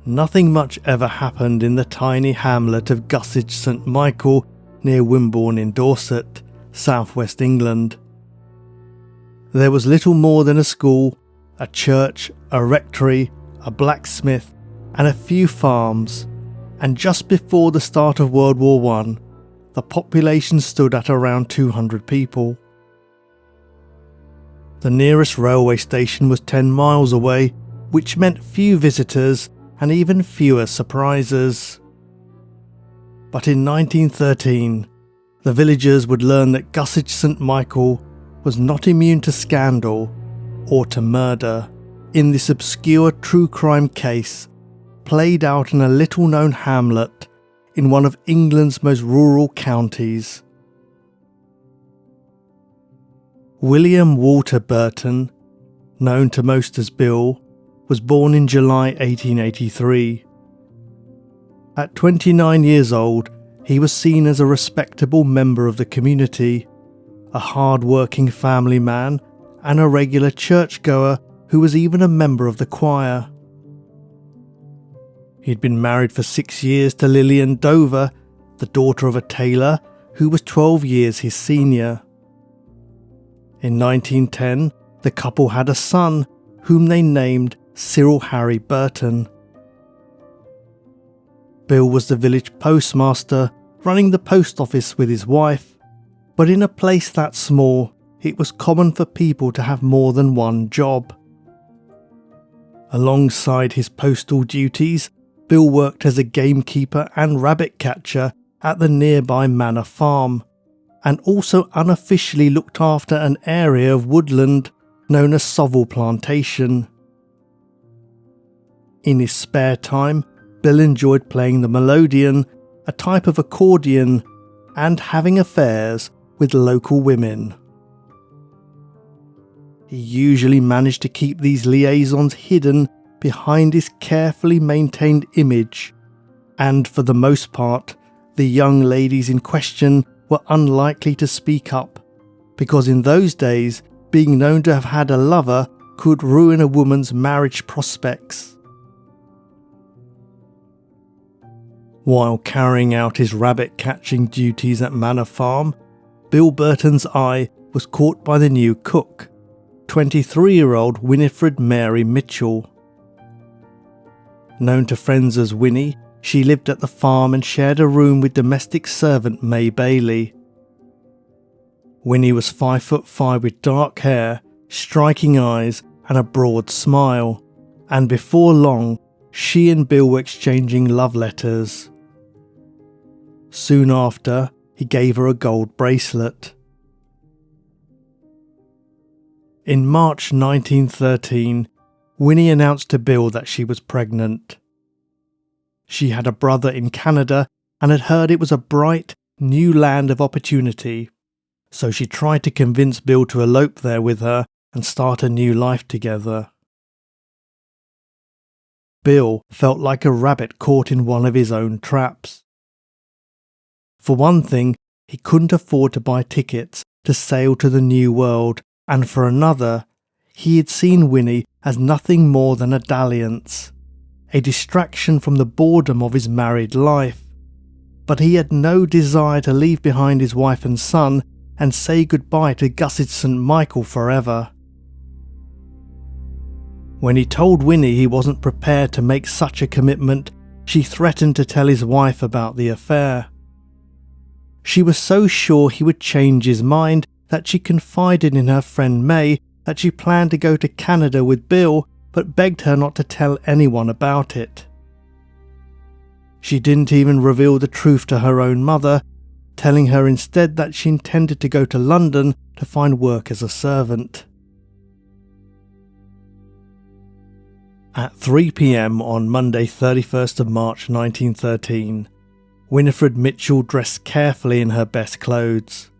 Nothing much ever happened in the tiny hamlet of Gussage St near Wimborne in Dorset, southwest England. There was little more than a school, a church, a rectory, a blacksmith, and a few farms, and just before the start of World War I, the population stood at around 200 people. The nearest railway station was 10 miles away, which meant few visitors and even fewer surprises. But in 1913, the villagers would learn that Gussage St was not immune to scandal or to murder in this obscure true crime case played out in a little-known hamlet in one of England's most rural counties. William Walter Burton, known to most as Bill, was born in July 1883. At 29 years old, he was seen as a respectable member of the community, a hard-working family man, and a regular churchgoer who was even a member of the choir. He'd been married for 6 years to Lillian Dover, the daughter of a tailor who was 12 years his senior. In 1910, the couple had a son whom they named Cyril Harry Burton. Bill was the village postmaster, running the post office with his wife, but in a place that small, it was common for people to have more than one job. Alongside his postal duties, Bill worked as a gamekeeper and rabbit catcher at the nearby manor farm, and also unofficially looked after an area of woodland known as Sovell Plantation. In his spare time, Bill enjoyed playing the melodeon, a type of accordion, and having affairs with local women. He usually managed to keep these liaisons hidden behind his carefully maintained image, and for the most part, the young ladies in question were unlikely to speak up, because in those days, being known to have had a lover could ruin a woman's marriage prospects. While carrying out his rabbit-catching duties at Manor Farm, Bill Burton's eye was caught by the new cook, 23-year-old Winifred Mary Mitchell. Known to friends as Winnie, she lived at the farm and shared a room with domestic servant May Bailey. Winnie was 5'5" with dark hair, striking eyes and a broad smile, and before long, she and Bill were exchanging love letters. Soon after, he gave her a gold bracelet. In March 1913, Winnie announced to Bill that she was pregnant. She had a brother in Canada and had heard it was a bright, new land of opportunity, so she tried to convince Bill to elope there with her and start a new life together. Bill felt like a rabbit caught in one of his own traps. For one thing, he couldn't afford to buy tickets to sail to the New World, and for another, he had seen Winnie as nothing more than a dalliance, a distraction from the boredom of his married life. But he had no desire to leave behind his wife and son and say goodbye to Gussage St forever. When he told Winnie he wasn't prepared to make such a commitment, she threatened to tell his wife about the affair. She was so sure he would change his mind that she confided in her friend May that she planned to go to Canada with Bill, but begged her not to tell anyone about it. She didn't even reveal the truth to her own mother, telling her instead that she intended to go to London to find work as a servant. At 3 p.m. on Monday 31st of March 1913, Winifred Mitchell dressed carefully in her best clothes.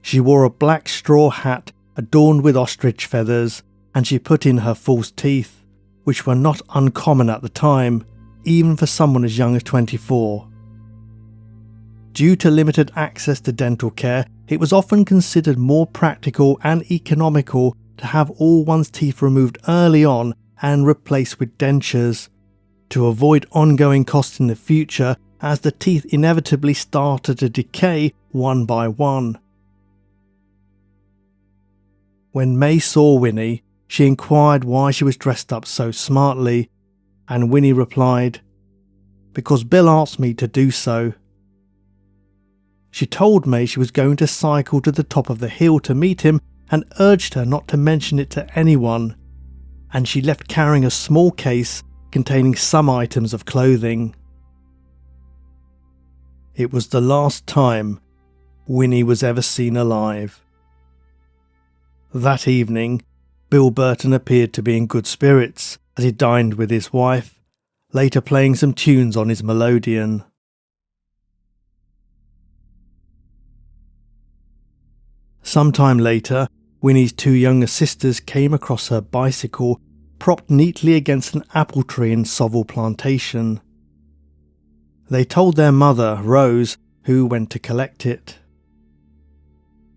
She wore a black straw hat adorned with ostrich feathers, and she put in her false teeth, which were not uncommon at the time, even for someone as young as 24. Due to limited access to dental care, it was often considered more practical and economical to have all one's teeth removed early on and replaced with dentures, to avoid ongoing costs in the future as the teeth inevitably started to decay one by one. When May saw Winnie, she inquired why she was dressed up so smartly, and Winnie replied, "Because Bill asked me to do so." She told May she was going to cycle to the top of the hill to meet him and urged her not to mention it to anyone, and she left carrying a small case containing some items of clothing. It was the last time Winnie was ever seen alive. That evening, Bill Burton appeared to be in good spirits as he dined with his wife, later playing some tunes on his melodeon. Sometime later, Winnie's two younger sisters came across her bicycle propped neatly against an apple tree in Sovell plantation. They told their mother, Rose, who went to collect it.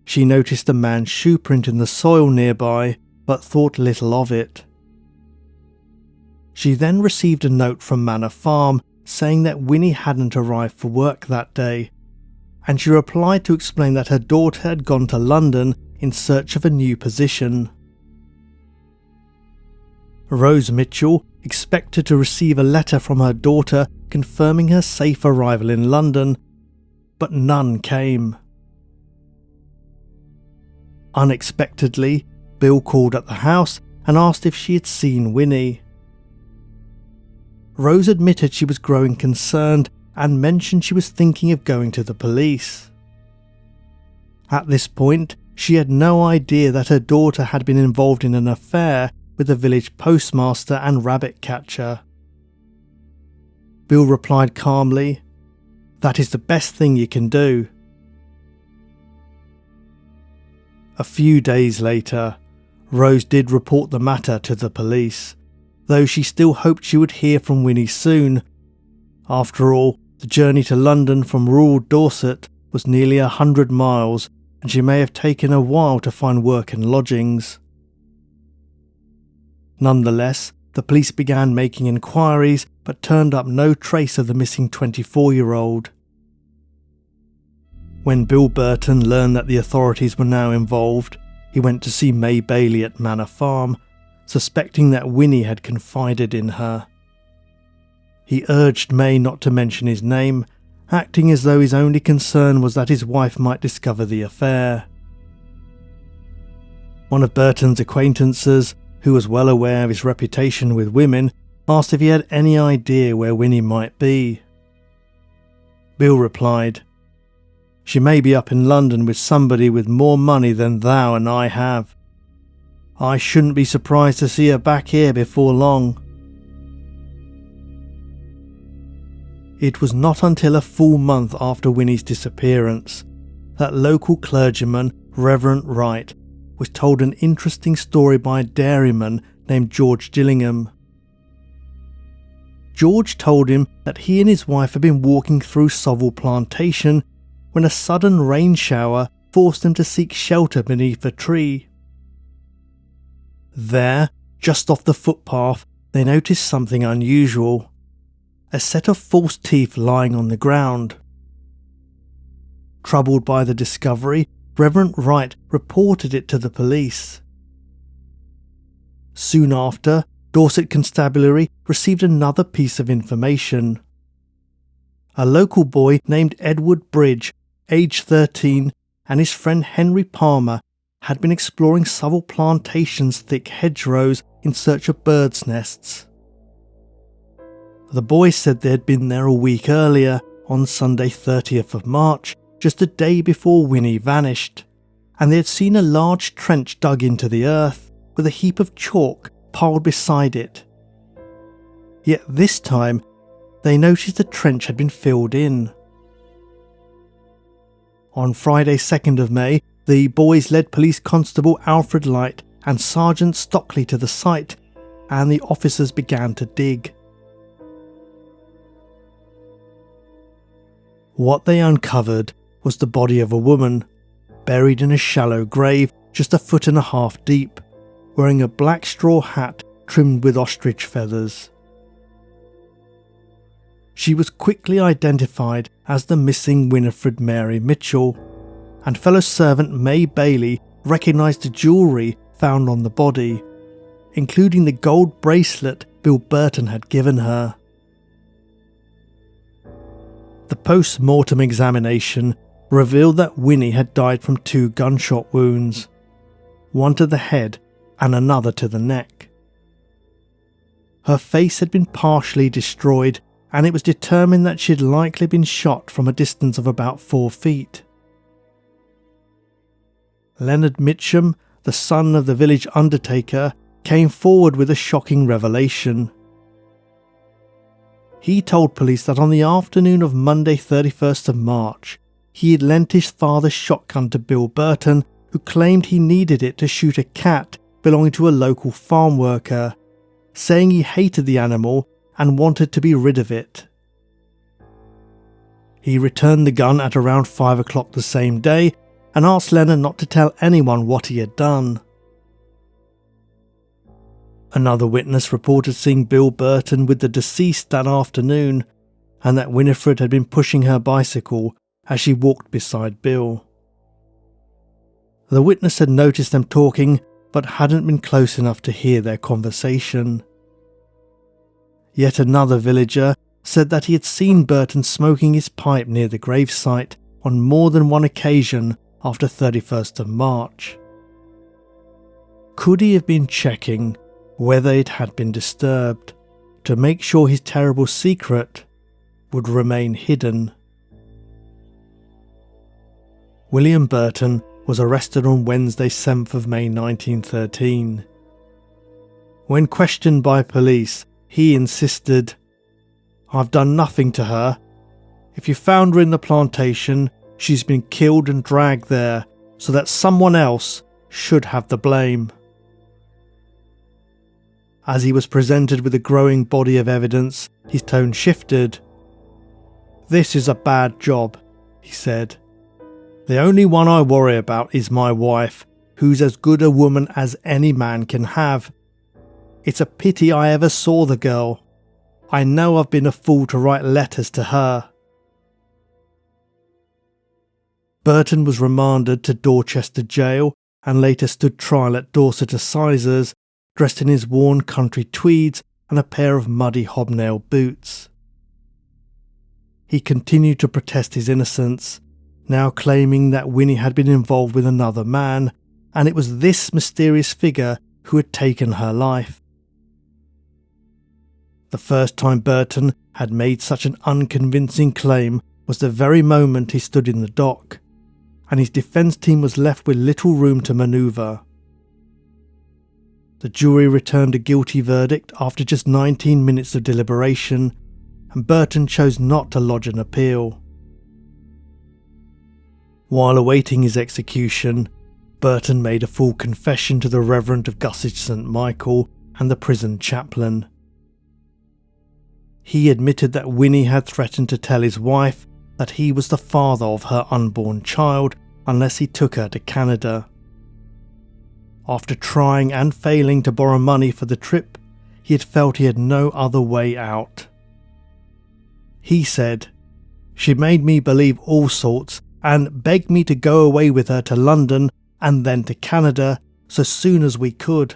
She noticed a man's shoe print in the soil nearby, but thought little of it. She then received a note from Manor Farm saying that Winnie hadn't arrived for work that day, and she replied to explain that her daughter had gone to London in search of a new position. Rose Mitchell expected to receive a letter from her daughter confirming her safe arrival in London, but none came. Unexpectedly, Bill called at the house and asked if she had seen Winnie. Rose admitted she was growing concerned and mentioned she was thinking of going to the police. At this point, she had no idea that her daughter had been involved in an affair with the village postmaster and rabbit catcher. Bill replied calmly, "That is the best thing you can do." A few days later, Rose did report the matter to the police, though she still hoped she would hear from Winnie soon. After all, the journey to London from rural Dorset was nearly 100 miles, and she may have taken a while to find work and lodgings. Nonetheless, the police began making inquiries but turned up no trace of the missing 24-year-old. When Bill Burton learned that the authorities were now involved, he went to see May Bailey at Manor Farm, suspecting that Winnie had confided in her. He urged May not to mention his name, acting as though his only concern was that his wife might discover the affair. One of Burton's acquaintances, who was well aware of his reputation with women, asked if he had any idea where Winnie might be. Bill replied, "She may be up in London with somebody with more money than thou and I have. I shouldn't be surprised to see her back here before long." It was not until a full month after Winnie's disappearance that local clergyman Reverend Wright was told an interesting story by a dairyman named George Gillingham. George told him that he and his wife had been walking through Sovell plantation when a sudden rain shower forced them to seek shelter beneath a tree. There, just off the footpath, they noticed something unusual: a set of false teeth lying on the ground. Troubled by the discovery, Reverend Wright reported it to the police. Soon after, Dorset Constabulary received another piece of information. A local boy named Edward Bridge, aged 13, and his friend Henry Palmer had been exploring Sovell Plantation's thick hedgerows in search of birds' nests. The boys said they had been there a week earlier, on Sunday 30th of March, just a day before Winnie vanished, and they had seen a large trench dug into the earth, with a heap of chalk piled beside it. Yet this time, they noticed the trench had been filled in. On Friday 2nd of May, the boys led Police Constable Alfred Light and Sergeant Stockley to the site, and the officers began to dig. What they uncovered was the body of a woman, buried in a shallow grave just 1.5 feet deep, wearing a black straw hat trimmed with ostrich feathers. she was quickly identified as the missing Winifred Mary Mitchell, and fellow servant May Bailey recognised the jewellery found on the body, including the gold bracelet Bill Burton had given her. The post-mortem examination revealed that Winnie had died from 2 gunshot wounds, one to the head and another to the neck. Her face had been partially destroyed, and it was determined that she had likely been shot from a distance of about 4 feet. Leonard Mitchum, the son of the village undertaker, came forward with a shocking revelation. He told police that on the afternoon of Monday 31st of March, he had lent his father's shotgun to Bill Burton, who claimed he needed it to shoot a cat belonging to a local farm worker, saying he hated the animal and wanted to be rid of it. He returned the gun at around 5 o'clock the same day and asked Leonard not to tell anyone what he had done. Another witness reported seeing Bill Burton with the deceased that afternoon, and that Winifred had been pushing her bicycle as she walked beside Bill. The witness had noticed them talking but hadn't been close enough to hear their conversation. Yet another villager said that he had seen Burton smoking his pipe near the gravesite on more than one occasion after 31st of March. Could he have been checking whether it had been disturbed to make sure his terrible secret would remain hidden? William Burton was arrested on Wednesday 7th of May 1913. When questioned by police, he insisted, "I've done nothing to her. If you found her in the plantation, she's been killed and dragged there so that someone else should have the blame." As he was presented with a growing body of evidence, his tone shifted. "This is a bad job," he said. "The only one I worry about is my wife, who's as good a woman as any man can have. It's a pity I ever saw the girl. I know I've been a fool to write letters to her." Burton was remanded to Dorchester Jail and later stood trial at Dorset Assizes, dressed in his worn country tweeds and a pair of muddy hobnail boots. He continued to protest his innocence, now claiming that Winnie had been involved with another man, and it was this mysterious figure who had taken her life. The first time Burton had made such an unconvincing claim was the very moment he stood in the dock, and his defence team was left with little room to manoeuvre. The jury returned a guilty verdict after just 19 minutes of deliberation, and Burton chose not to lodge an appeal. While awaiting his execution, Burton made a full confession to the Reverend of Gussage St and the prison chaplain. He admitted that Winnie had threatened to tell his wife that he was the father of her unborn child unless he took her to Canada. After trying and failing to borrow money for the trip, he had felt he had no other way out. He said, "She made me believe all sorts and begged me to go away with her to London and then to Canada so soon as we could.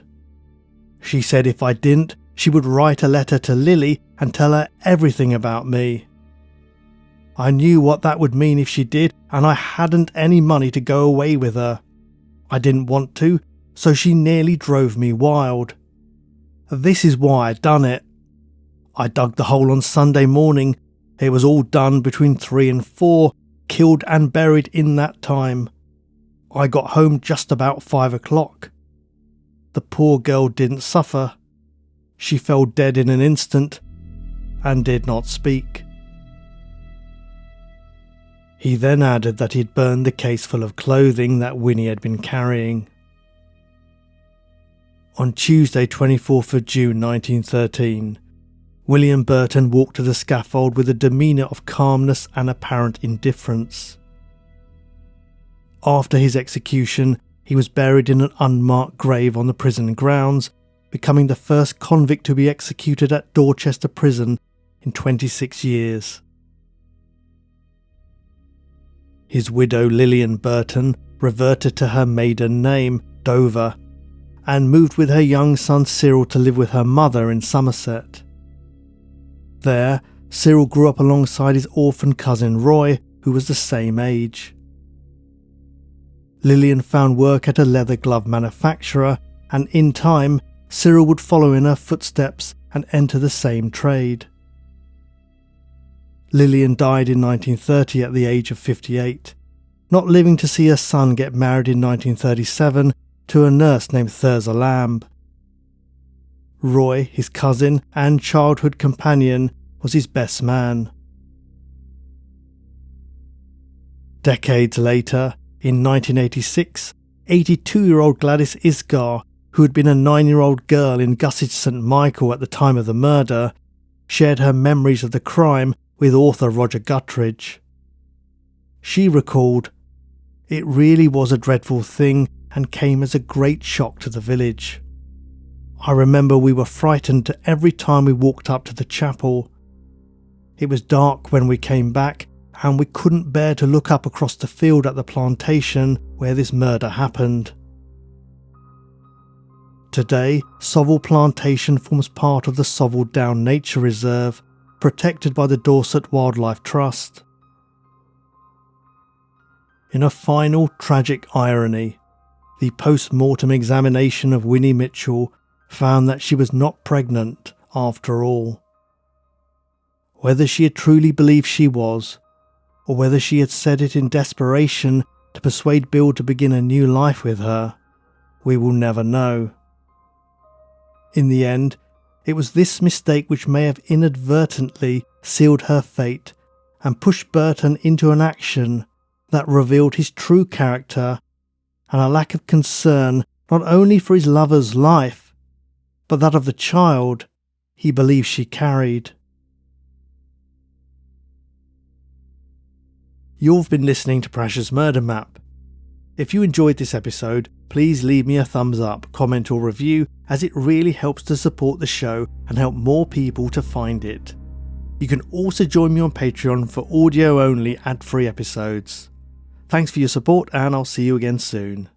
She said if I didn't, she would write a letter to Lily and tell her everything about me. I knew what that would mean if she did, and I hadn't any money to go away with her. I didn't want to, so she nearly drove me wild. This is why I done it. I dug the hole on Sunday morning. It was all done between 3 and 4, killed and buried in that time. I got home just about 5 o'clock. The poor girl didn't suffer. She fell dead in an instant and did not speak." He then added that he'd burned the case full of clothing that Winnie had been carrying. On Tuesday 24th of June 1913, William Burton walked to the scaffold with a demeanour of calmness and apparent indifference. After his execution, he was buried in an unmarked grave on the prison grounds, becoming the first convict to be executed at Dorchester Prison in 26 years. His widow Lillian Burton reverted to her maiden name, Dover, and moved with her young son Cyril to live with her mother in Somerset. There, Cyril grew up alongside his orphan cousin Roy, who was the same age. Lillian found work at a leather glove manufacturer, and in time, Cyril would follow in her footsteps and enter the same trade. Lillian died in 1930 at the age of 58, not living to see her son get married in 1937 to a nurse named Thurza Lamb. Roy, his cousin and childhood companion, was his best man. Decades later, in 1986, 82-year-old Gladys Isgar, who had been a 9-year-old girl in Gussage St at the time of the murder, shared her memories of the crime with author Roger Guttridge. She recalled, "It really was a dreadful thing and came as a great shock to the village. I remember we were frightened every time we walked up to the chapel. It was dark when we came back, and we couldn't bear to look up across the field at the plantation where this murder happened." Today, Sovell Plantation forms part of the Sovell Down Nature Reserve, protected by the Dorset Wildlife Trust. In a final tragic irony, the post-mortem examination of Winnie Mitchell found that she was not pregnant after all. Whether she had truly believed she was, or whether she had said it in desperation to persuade Bill to begin a new life with her, we will never know. In the end, it was this mistake which may have inadvertently sealed her fate and pushed Burton into an action that revealed his true character and a lack of concern not only for his lover's life, but that of the child he believed she carried. You've been listening to Prash's Murder Map. If you enjoyed this episode, please leave me a thumbs up, comment or review, as it really helps to support the show and help more people to find it. You can also join me on Patreon for audio-only ad-free episodes. Thanks for your support, and I'll see you again soon.